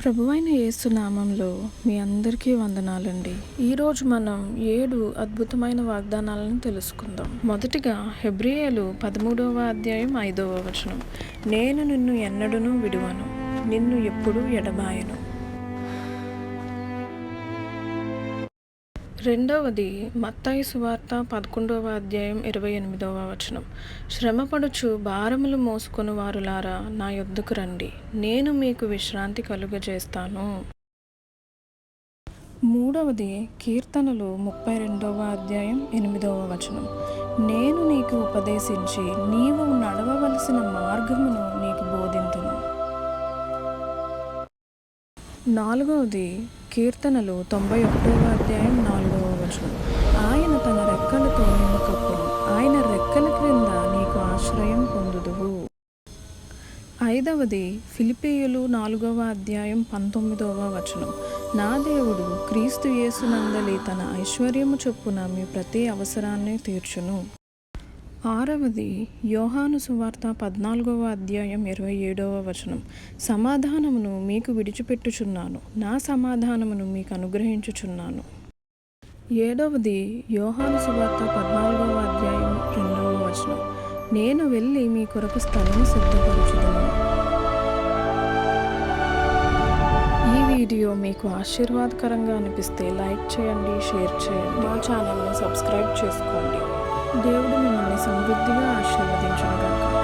ప్రభువైన యేసు నామంలో మీ అందరికీ వందనాలండి. ఈరోజు మనం 7 అద్భుతమైన వాగ్దానాలను తెలుసుకుందాం. మొదటిగా హెబ్రీయులు 13వ అధ్యాయం 5వ వచనం. నేను నిన్ను ఎన్నడూనూ విడువను, నిన్ను ఎప్పుడూ ఎడబాయను. రెండవది మత్తయి సువార్త 11వ అధ్యాయం 28వ వచనం. శ్రమపడుచు భారములు మోసుకొని వారులారా నా యొద్దకు రండి, నేను మీకు విశ్రాంతి కలుగజేస్తాను. మూడవది కీర్తనలు 32వ అధ్యాయం 8వ వచనం. నేను నీకు ఉపదేశించి నీవు నడవవలసిన మార్గమును నీకు బోధింతును. నాలుగవది కీర్తనలు 91వ అధ్యాయం 4వ వచనం. ఆయన తన రెక్కలతో నిన్ను కప్పును, ఆయన రెక్కల క్రింద నీకు ఆశ్రయం పొందుదువు. ఐదవది ఫిలిప్పీయులు 4వ అధ్యాయం 19వ వచనం. నా దేవుడు క్రీస్తు యేసునందలి తన ఐశ్వర్యము చొప్పున మీ ప్రతి అవసరాన్ని తీర్చును. ఆరవది యోహాను సువార్త 14వ అధ్యాయం 27వ వచనం. సమాధానమును మీకు విడిచిపెట్టుచున్నాను, నా సమాధానమును మీకు అనుగ్రహించుచున్నాను. ఏడవది యోహాను సువార్త 14వ అధ్యాయం 2వ వచనం. నేను వెళ్ళి మీ కొరకు స్థలము సిద్ధపరచుదును. ఈ వీడియో మీకు ఆశీర్వాదకరంగా అనిపిస్తే లైక్ చేయండి, షేర్ చేయండి, మా ఛానల్ని సబ్స్క్రైబ్ చేసుకోండి. దేవుడు మిమ్మల్ని సమృద్ధిగా ఆశీర్వదించును గాక.